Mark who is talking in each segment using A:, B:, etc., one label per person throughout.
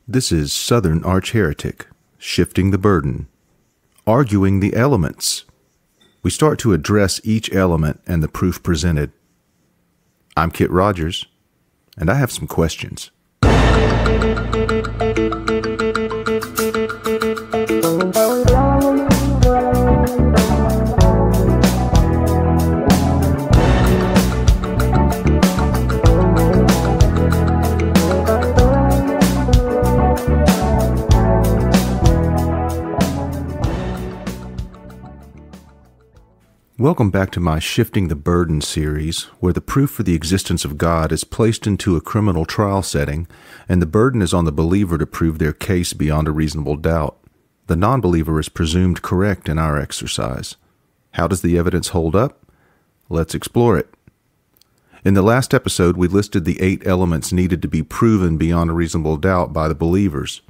A: This is Southern ArchHeretic, shifting the burden, arguing the elements. We start to address each element and the proof presented. I'm Kit Rogers, and I have some questions. Welcome back to my Shifting the Burden series, where the proof for the existence of God is placed into a criminal trial setting, and the burden is on the believer to prove their case beyond a reasonable doubt. The non-believer is presumed correct in our exercise. How does the evidence hold up? Let's explore it. In the last episode, we listed the 8 elements needed to be proven beyond a reasonable doubt by the believers.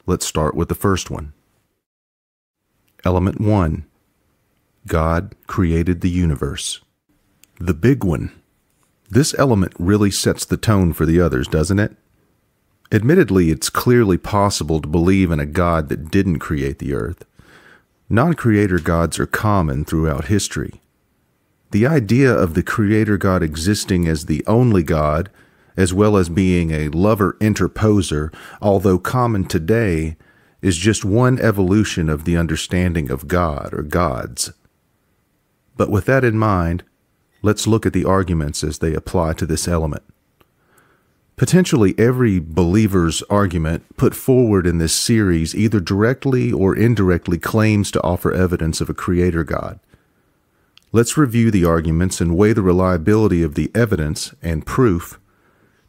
A: Let's start with the first one. Element 1. God created the universe. The big one. This element really sets the tone for the others, doesn't it? Admittedly, it's clearly possible to believe in a God that didn't create the earth. Non-creator gods are common throughout history. The idea of the creator God existing as the only God, as well as being a lover-interposer, although common today, is just one evolution of the understanding of God or gods. But with that in mind, let's look at the arguments as they apply to this element. Potentially every believer's argument put forward in this series either directly or indirectly claims to offer evidence of a creator God. Let's review the arguments and weigh the reliability of the evidence and proof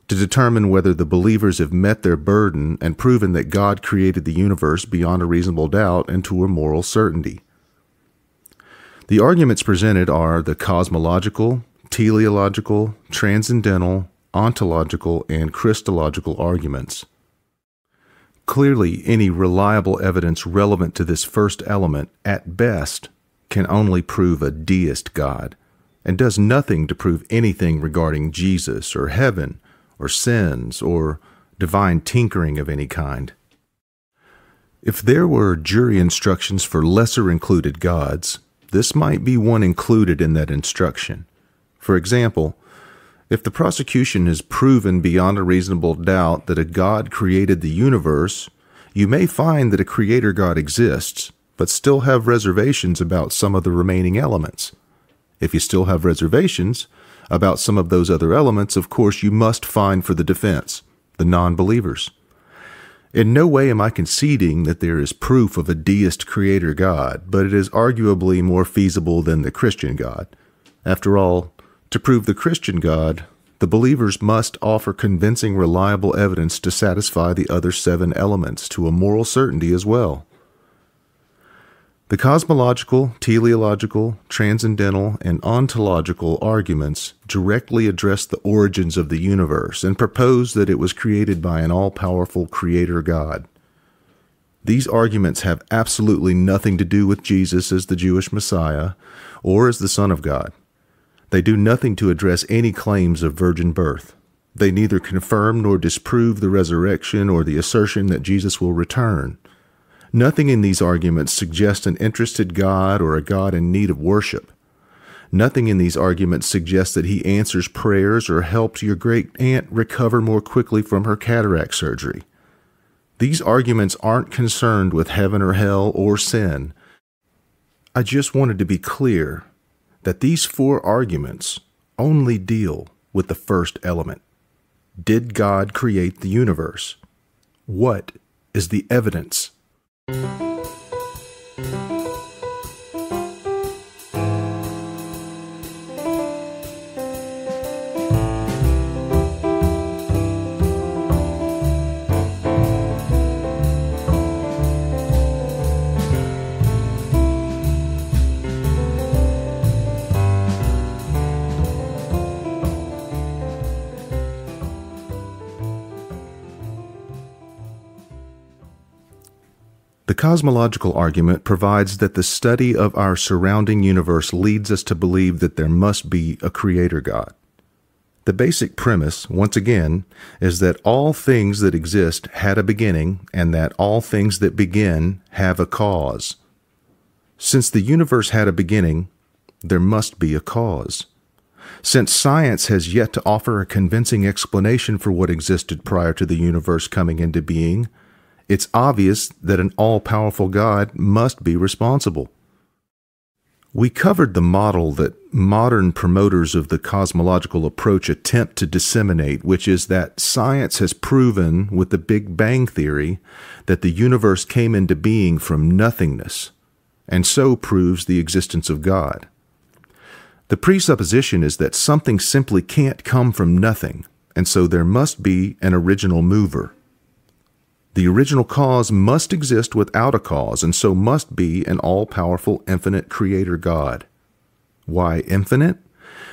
A: to determine whether the believers have met their burden and proven that God created the universe beyond a reasonable doubt and to a moral certainty. The arguments presented are the cosmological, teleological, transcendental, ontological, and Christological arguments. Clearly, any reliable evidence relevant to this first element, at best, can only prove a deist God, and does nothing to prove anything regarding Jesus or heaven or sins or divine tinkering of any kind. If there were jury instructions for lesser included gods, this might be one included in that instruction. For example, if the prosecution has proven beyond a reasonable doubt that a God created the universe, you may find that a creator God exists, but still have reservations about some of the remaining elements. If you still have reservations about some of those other elements, of course you must find for the defense, the non-believers. In no way am I conceding that there is proof of a deist creator God, but it is arguably more feasible than the Christian God. After all, to prove the Christian God, the believers must offer convincing, reliable evidence to satisfy the other 7 elements to a moral certainty as well. The cosmological, teleological, transcendental, and ontological arguments directly address the origins of the universe and propose that it was created by an all-powerful creator God. These arguments have absolutely nothing to do with Jesus as the Jewish Messiah or as the Son of God. They do nothing to address any claims of virgin birth. They neither confirm nor disprove the resurrection or the assertion that Jesus will return. Nothing in these arguments suggests an interested God or a God in need of worship. Nothing in these arguments suggests that he answers prayers or helps your great-aunt recover more quickly from her cataract surgery. These arguments aren't concerned with heaven or hell or sin. I just wanted to be clear that these 4 arguments only deal with the first element. Did God create the universe? What is the evidence? The cosmological argument provides that the study of our surrounding universe leads us to believe that there must be a creator God. The basic premise, once again, is that all things that exist had a beginning and that all things that begin have a cause. Since the universe had a beginning, there must be a cause. Since science has yet to offer a convincing explanation for what existed prior to the universe coming into being, it's obvious that an all-powerful God must be responsible. We covered the model that modern promoters of the cosmological approach attempt to disseminate, which is that science has proven with the Big Bang Theory that the universe came into being from nothingness, and so proves the existence of God. The presupposition is that something simply can't come from nothing, and so there must be an original mover. The original cause must exist without a cause, and so must be an all-powerful, infinite creator God. Why infinite?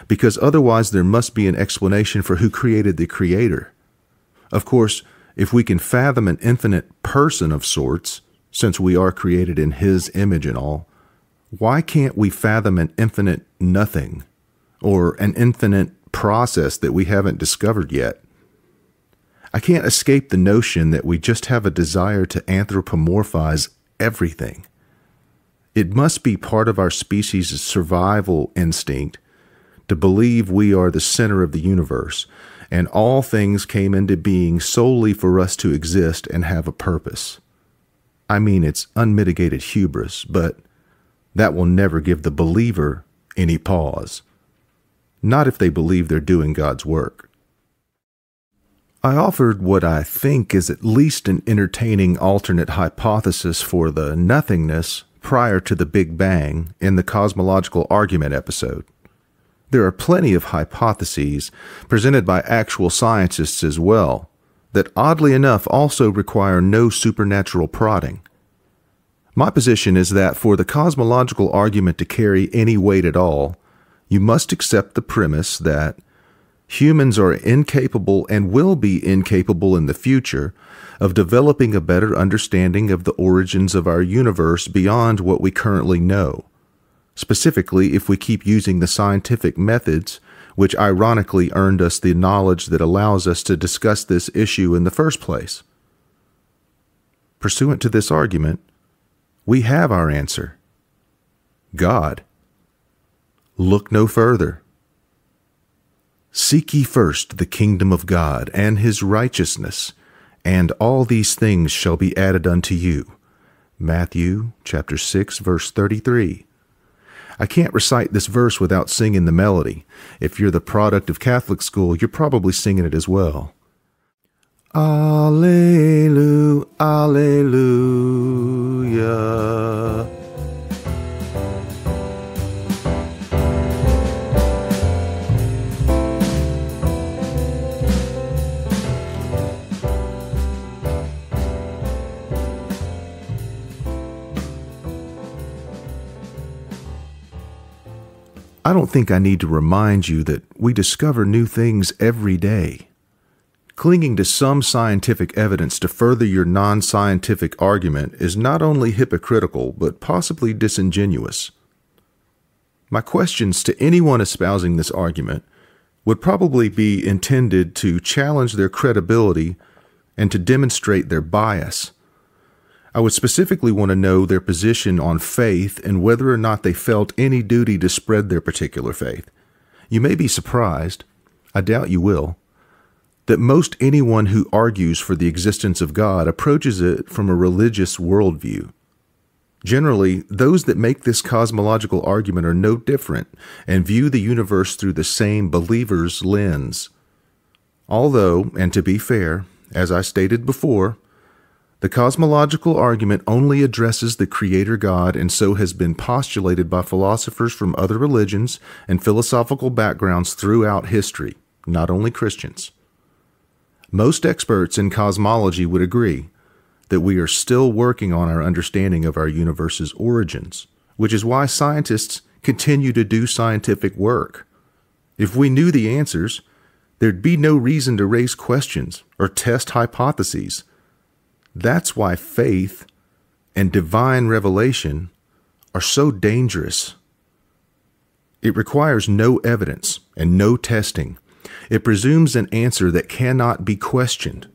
A: Because otherwise there must be an explanation for who created the creator. Of course, if we can fathom an infinite person of sorts, since we are created in his image and all, why can't we fathom an infinite nothing, or an infinite process that we haven't discovered yet? I can't escape the notion that we just have a desire to anthropomorphize everything. It must be part of our species' survival instinct to believe we are the center of the universe, and all things came into being solely for us to exist and have a purpose. I mean, it's unmitigated hubris, but that will never give the believer any pause. Not if they believe they're doing God's work. I offered what I think is at least an entertaining alternate hypothesis for the nothingness prior to the Big Bang in the cosmological argument episode. There are plenty of hypotheses presented by actual scientists as well that oddly enough also require no supernatural prodding. My position is that for the cosmological argument to carry any weight at all, you must accept the premise that humans are incapable and will be incapable in the future of developing a better understanding of the origins of our universe beyond what we currently know, specifically if we keep using the scientific methods which ironically earned us the knowledge that allows us to discuss this issue in the first place. Pursuant to this argument, we have our answer. God. Look no further. Seek ye first the kingdom of God and his righteousness, and all these things shall be added unto you. Matthew chapter 6, verse 33. I can't recite this verse without singing the melody. If you're the product of Catholic school, you're probably singing it as well. Alleluia, alleluia. I don't think I need to remind you that we discover new things every day. Clinging to some scientific evidence to further your non-scientific argument is not only hypocritical, but possibly disingenuous. My questions to anyone espousing this argument would probably be intended to challenge their credibility and to demonstrate their bias. I would specifically want to know their position on faith and whether or not they felt any duty to spread their particular faith. You may be surprised, I doubt you will, that most anyone who argues for the existence of God approaches it from a religious worldview. Generally, those that make this cosmological argument are no different and view the universe through the same believer's lens. Although, and to be fair, as I stated before, the cosmological argument only addresses the Creator God and so has been postulated by philosophers from other religions and philosophical backgrounds throughout history, not only Christians. Most experts in cosmology would agree that we are still working on our understanding of our universe's origins, which is why scientists continue to do scientific work. If we knew the answers, there'd be no reason to raise questions or test hypotheses. That's why faith and divine revelation are so dangerous. It requires no evidence and no testing. It presumes an answer that cannot be questioned.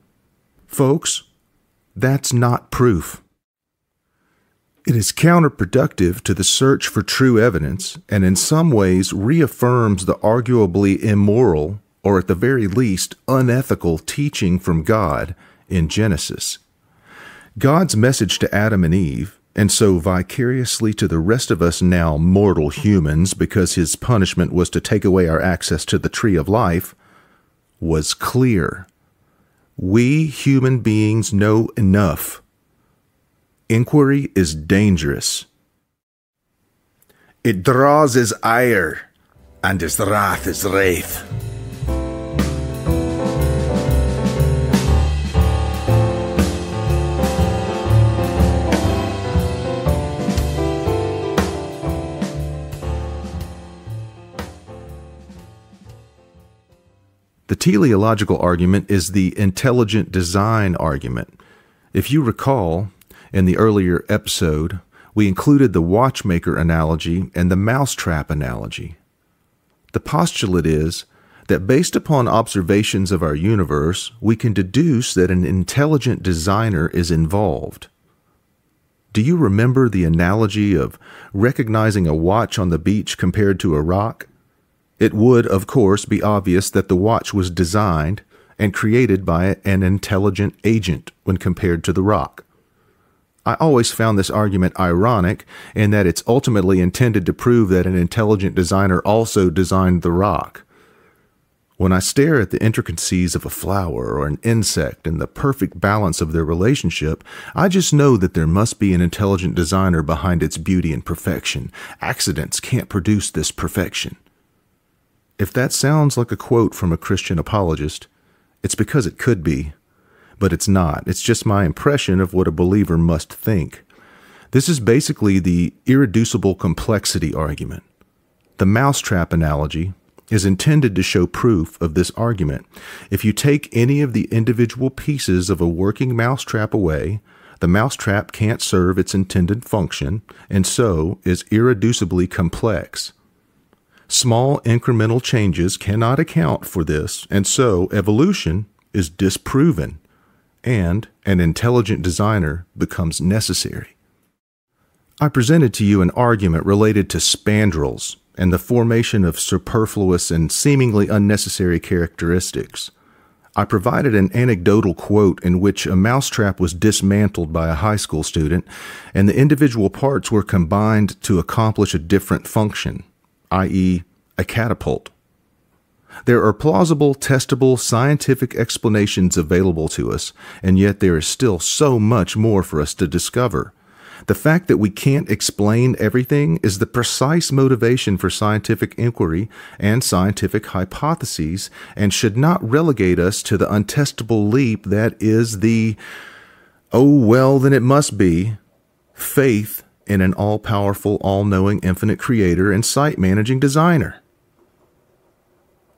A: Folks, that's not proof. It is counterproductive to the search for true evidence, and in some ways reaffirms the arguably immoral, or at the very least unethical, teaching from God in Genesis. God's message to Adam and Eve, and so vicariously to the rest of us now mortal humans, because his punishment was to take away our access to the tree of life, was clear. We human beings know enough. Inquiry is dangerous. It draws his ire, and his wrath is wrath. The teleological argument is the intelligent design argument. If you recall, in the earlier episode, we included the watchmaker analogy and the mousetrap analogy. The postulate is that based upon observations of our universe, we can deduce that an intelligent designer is involved. Do you remember the analogy of recognizing a watch on the beach compared to a rock? It would, of course, be obvious that the watch was designed and created by an intelligent agent when compared to the rock. I always found this argument ironic in that it's ultimately intended to prove that an intelligent designer also designed the rock. When I stare at the intricacies of a flower or an insect and the perfect balance of their relationship, I just know that there must be an intelligent designer behind its beauty and perfection. Accidents can't produce this perfection. If that sounds like a quote from a Christian apologist, it's because it could be. But it's not. It's just my impression of what a believer must think. This is basically the irreducible complexity argument. The mousetrap analogy is intended to show proof of this argument. If you take any of the individual pieces of a working mousetrap away, the mousetrap can't serve its intended function, and so is irreducibly complex. Small incremental changes cannot account for this, and so evolution is disproven, and an intelligent designer becomes necessary. I presented to you an argument related to spandrels and the formation of superfluous and seemingly unnecessary characteristics. I provided an anecdotal quote in which a mousetrap was dismantled by a high school student, and the individual parts were combined to accomplish a different function, i.e., a catapult. There are plausible, testable, scientific explanations available to us, and yet there is still so much more for us to discover. The fact that we can't explain everything is the precise motivation for scientific inquiry and scientific hypotheses, and should not relegate us to the untestable leap that is the, oh well then it must be, faith in an all-powerful, all-knowing, infinite creator and site-managing designer.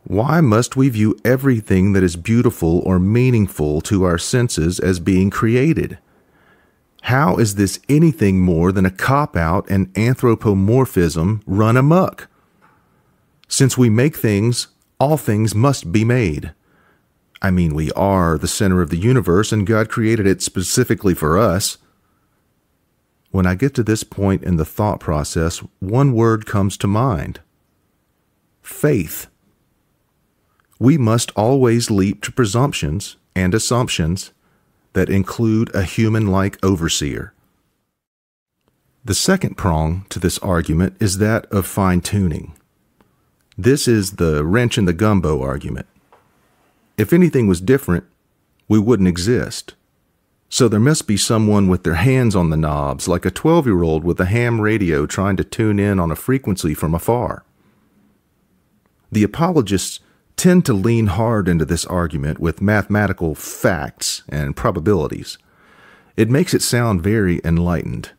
A: Why must we view everything that is beautiful or meaningful to our senses as being created? How is this anything more than a cop-out and anthropomorphism run amok? Since we make things, all things must be made. I mean, we are the center of the universe, and God created it specifically for us. When I get to this point in the thought process, one word comes to mind: faith. We must always leap to presumptions and assumptions that include a human-like overseer. The second prong to this argument is that of fine-tuning. This is the wrench in the gumbo argument. If anything was different, we wouldn't exist. So there must be someone with their hands on the knobs, like a 12-year-old with a ham radio trying to tune in on a frequency from afar. The apologists tend to lean hard into this argument with mathematical facts and probabilities. It makes it sound very enlightened.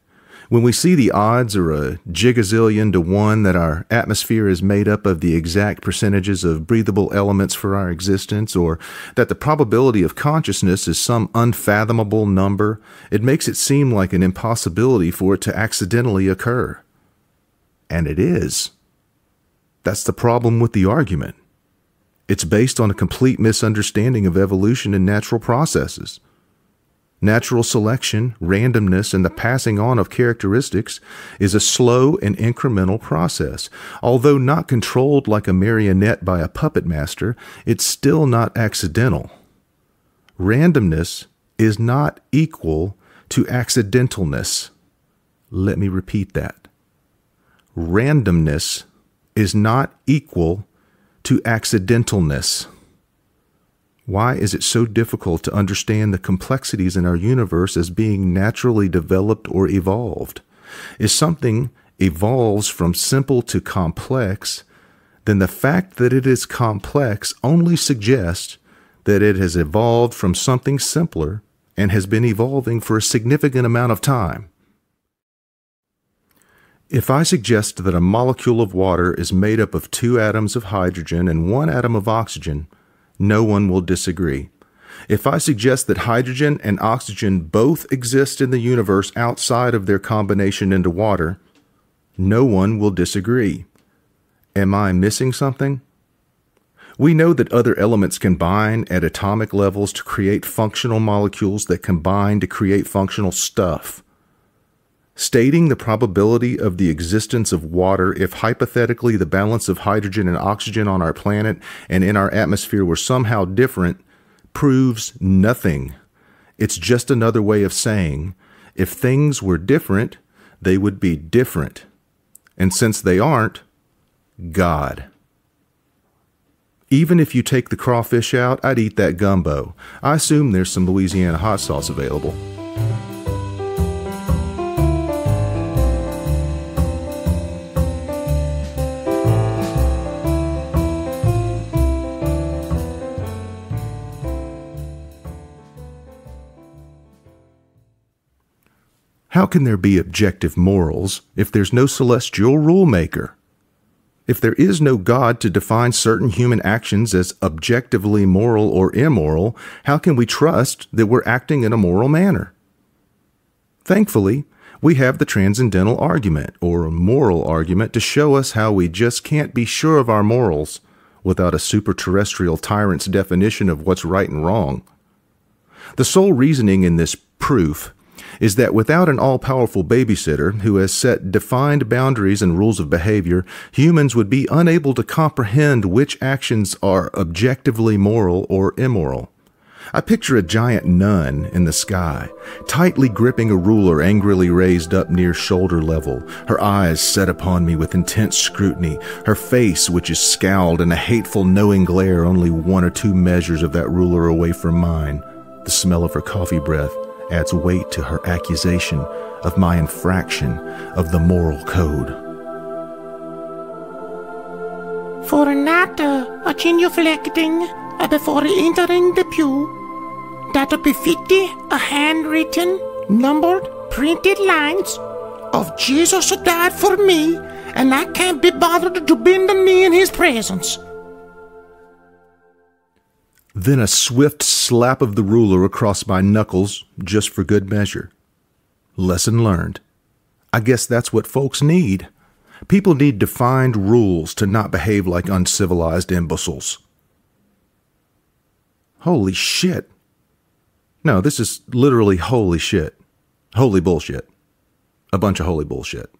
A: When we see the odds are a gigazillion to 1 that our atmosphere is made up of the exact percentages of breathable elements for our existence, or that the probability of consciousness is some unfathomable number, it makes it seem like an impossibility for it to accidentally occur. And it is. That's the problem with the argument. It's based on a complete misunderstanding of evolution and natural processes. Natural selection, randomness, and the passing on of characteristics is a slow and incremental process. Although not controlled like a marionette by a puppet master, it's still not accidental. Randomness is not equal to accidentalness. Let me repeat that. Randomness is not equal to accidentalness. Why is it so difficult to understand the complexities in our universe as being naturally developed or evolved? If something evolves from simple to complex, then the fact that it is complex only suggests that it has evolved from something simpler and has been evolving for a significant amount of time. If I suggest that a molecule of water is made up of 2 atoms of hydrogen and 1 atom of oxygen, no one will disagree. If I suggest that hydrogen and oxygen both exist in the universe outside of their combination into water, no one will disagree. Am I missing something? We know that other elements combine at atomic levels to create functional molecules that combine to create functional stuff. Stating the probability of the existence of water if hypothetically the balance of hydrogen and oxygen on our planet and in our atmosphere were somehow different proves nothing. It's just another way of saying, if things were different, they would be different. And since they aren't, God. Even if you take the crawfish out, I'd eat that gumbo. I assume there's some Louisiana hot sauce available. How can there be objective morals if there's no celestial rule maker? If there is no God to define certain human actions as objectively moral or immoral, how can we trust that we're acting in a moral manner? Thankfully, we have the transcendental argument, or moral argument, to show us how we just can't be sure of our morals without a superterrestrial tyrant's definition of what's right and wrong. The sole reasoning in this proof is that without an all-powerful babysitter who has set defined boundaries and rules of behavior, humans would be unable to comprehend which actions are objectively moral or immoral. I picture a giant nun in the sky, tightly gripping a ruler angrily raised up near shoulder level, her eyes set upon me with intense scrutiny, her face which is scowled in a hateful knowing glare only 1 or 2 measures of that ruler away from mine. The smell of her coffee breath adds weight to her accusation of my infraction of the moral code.
B: For not genuflecting before entering the pew, that befit a handwritten, numbered, printed lines of Jesus died for me, and I can't be bothered to bend the knee in his presence.
A: Then a swift slap of the ruler across my knuckles, just for good measure. Lesson learned. I guess that's what folks need. People need defined rules to not behave like uncivilized imbeciles. Holy shit. No, this is literally holy shit. Holy bullshit. A bunch of holy bullshit.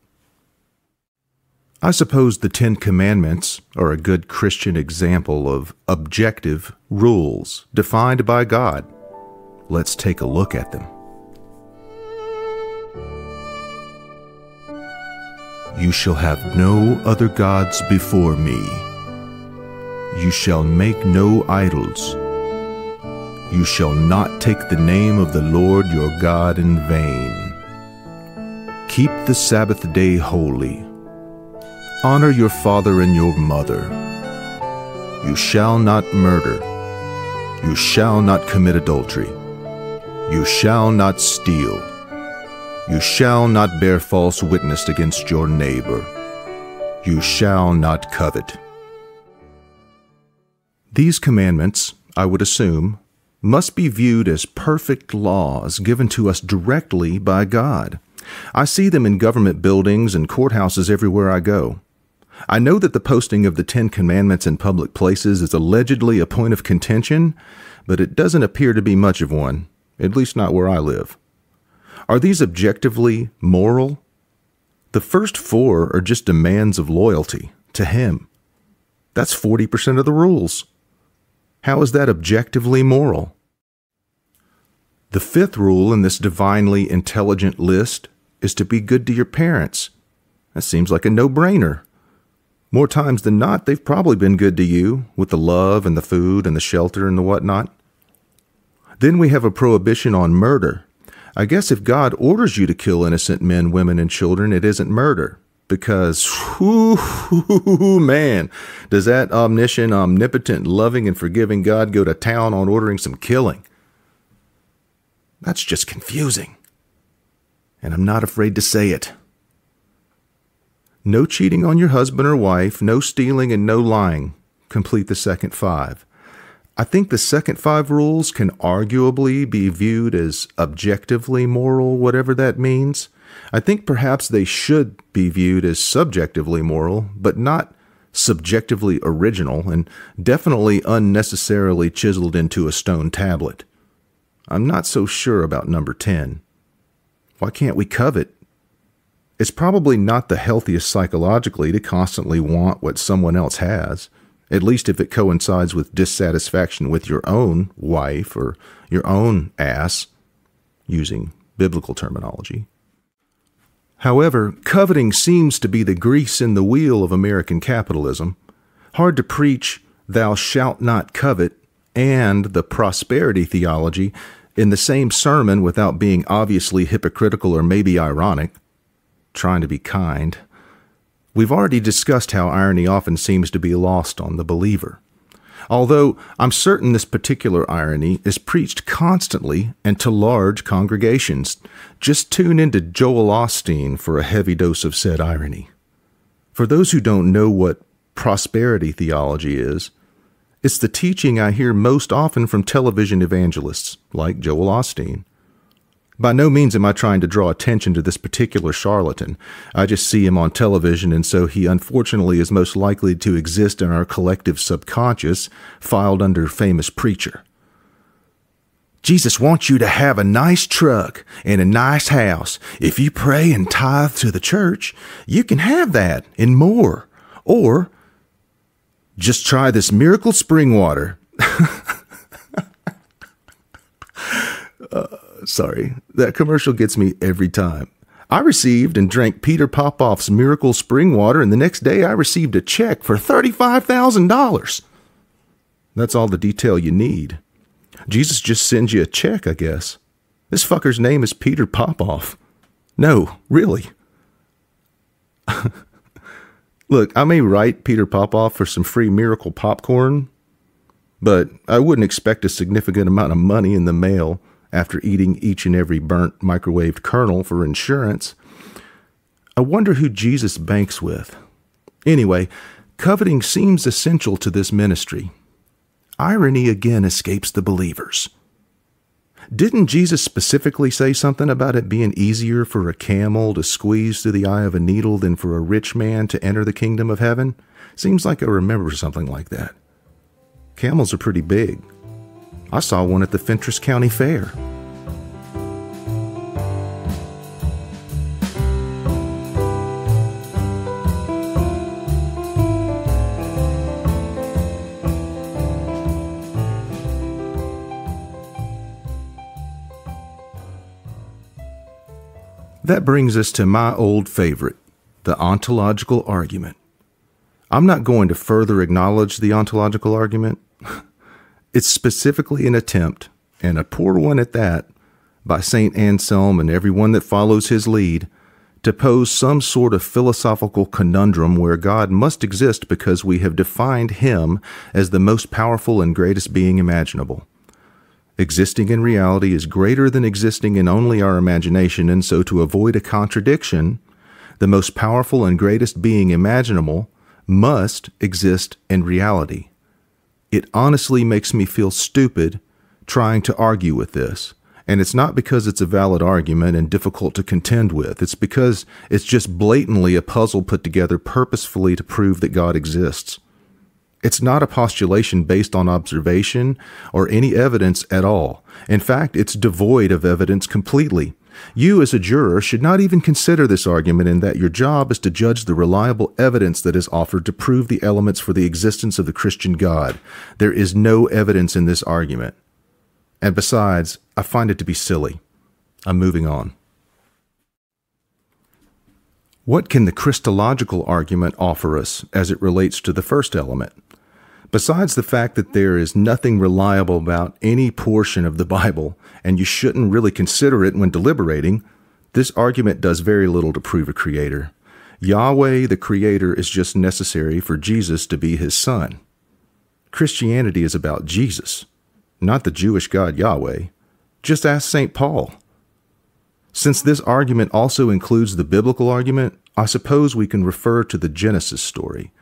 A: I suppose the 10 Commandments are a good Christian example of objective rules defined by God. Let's take a look at them. You shall have no other gods before me. You shall make no idols. You shall not take the name of the Lord your God in vain. Keep the Sabbath day holy. Honor your father and your mother. You shall not murder. You shall not commit adultery. You shall not steal. You shall not bear false witness against your neighbor. You shall not covet. These commandments, I would assume, must be viewed as perfect laws given to us directly by God. I see them in government buildings and courthouses everywhere I go. I know that the posting of the 10 Commandments in public places is allegedly a point of contention, but it doesn't appear to be much of one, at least not where I live. Are these objectively moral? The first 4 are just demands of loyalty to Him. That's 40% of the rules. How is that objectively moral? The 5th rule in this divinely intelligent list is to be good to your parents. That seems like a no-brainer. More times than not, they've probably been good to you with the love and the food and the shelter and the whatnot. Then we have a prohibition on murder. I guess if God orders you to kill innocent men, women, and children, it isn't murder. Because, man, does that omniscient, omnipotent, loving, and forgiving God go to town on ordering some killing? That's just confusing. And I'm not afraid to say it. No cheating on your husband or wife, no stealing, and no lying. Complete the second 5. I think the second 5 rules can arguably be viewed as objectively moral, whatever that means. I think perhaps they should be viewed as subjectively moral, but not subjectively original, and definitely unnecessarily chiseled into a stone tablet. I'm not so sure about number 10. Why can't we covet? It's probably not the healthiest psychologically to constantly want what someone else has, at least if it coincides with dissatisfaction with your own wife or your own ass, using biblical terminology. However, coveting seems to be the grease in the wheel of American capitalism. Hard to preach, thou shalt not covet, and the prosperity theology in the same sermon without being obviously hypocritical or maybe ironic. Trying to be kind. We've already discussed how irony often seems to be lost on the believer. Although I'm certain this particular irony is preached constantly and to large congregations. Just tune into Joel Osteen for a heavy dose of said irony. For those who don't know what prosperity theology is, it's the teaching I hear most often from television evangelists like Joel Osteen. By no means am I trying to draw attention to this particular charlatan. I just see him on television, and so he unfortunately is most likely to exist in our collective subconscious, filed under famous preacher. Jesus wants you to have a nice truck and a nice house. If you pray and tithe to the church, you can have that and more. Or just try this miracle spring water. Sorry, that commercial gets me every time. I received and drank Peter Popoff's miracle spring water, and the next day I received a check for $35,000. That's all the detail you need. Jesus just sends you a check, I guess. This fucker's name is Peter Popoff. No, really. Look, I may write Peter Popoff for some free miracle popcorn, but I wouldn't expect a significant amount of money in the mail after eating each and every burnt microwaved kernel for insurance. I wonder who Jesus banks with. Anyway, coveting seems essential to this ministry. Irony again escapes the believers. Didn't Jesus specifically say something about it being easier for a camel to squeeze through the eye of a needle than for a rich man to enter the kingdom of heaven? Seems like I remember something like that. Camels are pretty big. I saw one at the Fentress County Fair. That brings us to my old favorite, the ontological argument. I'm not going to further acknowledge the ontological argument. It's specifically an attempt, and a poor one at that, by St. Anselm and everyone that follows his lead, to pose some sort of philosophical conundrum where God must exist because we have defined him as the most powerful and greatest being imaginable. Existing in reality is greater than existing in only our imagination, and so to avoid a contradiction, the most powerful and greatest being imaginable must exist in reality. It honestly makes me feel stupid trying to argue with this, And it's not because it's a valid argument and difficult to contend with. It's because it's just blatantly a puzzle put together purposefully to prove that God exists. It's not a postulation based on observation or any evidence at all. In fact, it's devoid of evidence completely. You, as a juror, should not even consider this argument, in that your job is to judge the reliable evidence that is offered to prove the elements for the existence of the Christian God. There is no evidence in this argument. And besides, I find it to be silly. I'm moving on. What can the Christological argument offer us as it relates to the first element? Besides the fact that there is nothing reliable about any portion of the Bible, and you shouldn't really consider it when deliberating, this argument does very little to prove a creator. Yahweh, the creator, is just necessary for Jesus to be his son. Christianity is about Jesus, not the Jewish God Yahweh. Just ask St. Paul. Since this argument also includes the biblical argument, I suppose we can refer to the Genesis story.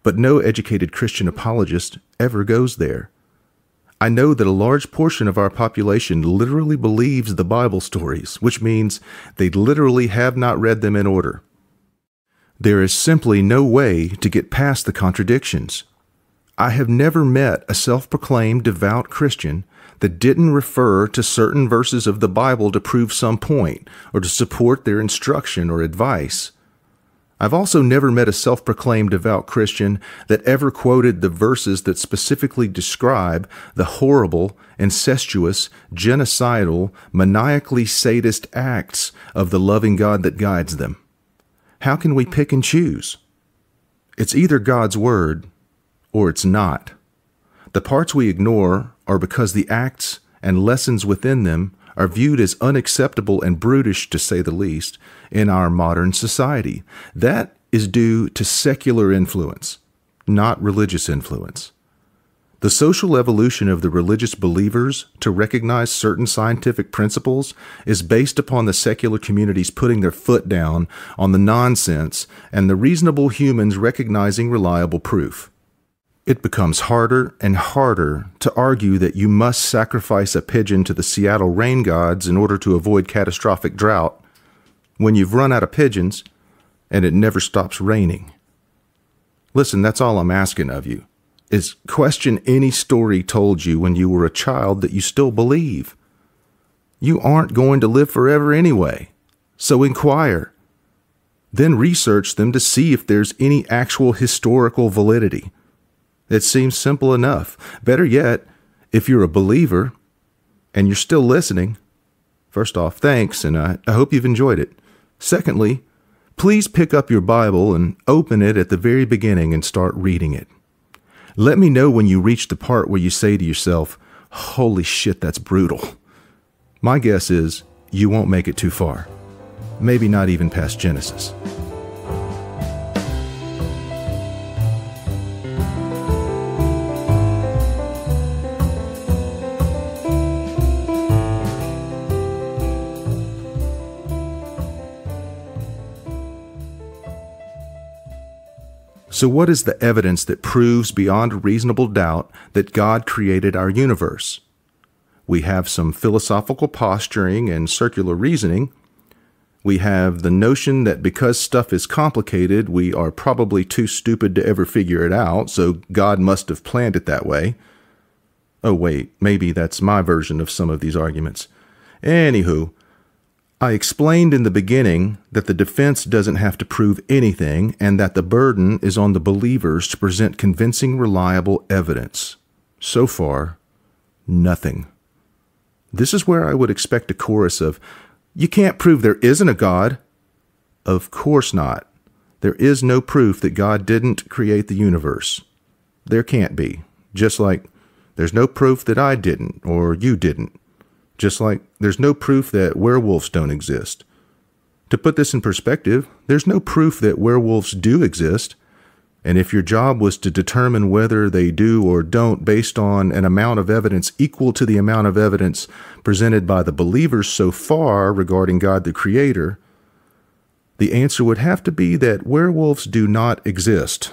A: But no educated Christian apologist ever goes there. I know that a large portion of our population literally believes the Bible stories, which means they literally have not read them in order. There is simply no way to get past the contradictions. I have never met a self-proclaimed devout Christian that didn't refer to certain verses of the Bible to prove some point or to support their instruction or advice. I've also never met a self-proclaimed devout Christian that ever quoted the verses that specifically describe the horrible, incestuous, genocidal, maniacally sadist acts of the loving God that guides them. How can we pick and choose? It's either God's word or it's not. The parts we ignore are because the acts and lessons within them are viewed as unacceptable and brutish, to say the least, in our modern society. That is due to secular influence, not religious influence. The social evolution of the religious believers to recognize certain scientific principles is based upon the secular communities putting their foot down on the nonsense and the reasonable humans recognizing reliable proof. It becomes harder and harder to argue that you must sacrifice a pigeon to the Seattle rain gods in order to avoid catastrophic drought when you've run out of pigeons and it never stops raining. Listen, that's all I'm asking of you, is question any story told you when you were a child that you still believe. You aren't going to live forever anyway, so inquire. Then research them to see if there's any actual historical validity. It seems simple enough. Better yet, if you're a believer and you're still listening, first off, thanks, and I hope you've enjoyed it. Secondly, please pick up your Bible and open it at the very beginning and start reading it. Let me know when you reach the part where you say to yourself, "Holy shit, that's brutal." My guess is you won't make it too far. Maybe not even past Genesis. So what is the evidence that proves beyond reasonable doubt that God created our universe? We have some philosophical posturing and circular reasoning. We have the notion that because stuff is complicated, we are probably too stupid to ever figure it out, so God must have planned it that way. Oh wait, maybe that's my version of some of these arguments. Anywho, I explained in the beginning that the defense doesn't have to prove anything and that the burden is on the believers to present convincing, reliable evidence. So far, nothing. This is where I would expect a chorus of, "You can't prove there isn't a God." Of course not. There is no proof that God didn't create the universe. There can't be. Just like there's no proof that I didn't or you didn't. Just like there's no proof that werewolves don't exist. To put this in perspective, there's no proof that werewolves do exist. And if your job was to determine whether they do or don't based on an amount of evidence equal to the amount of evidence presented by the believers so far regarding God the Creator, the answer would have to be that werewolves do not exist.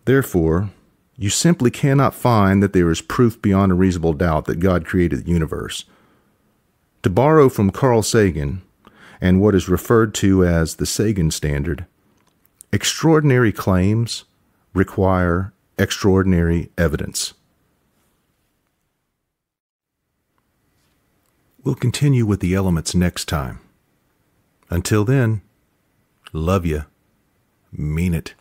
A: Therefore, you simply cannot find that there is proof beyond a reasonable doubt that God created the universe. To borrow from Carl Sagan and what is referred to as the Sagan standard, extraordinary claims require extraordinary evidence. We'll continue with the elements next time. Until then, love ya. Mean it.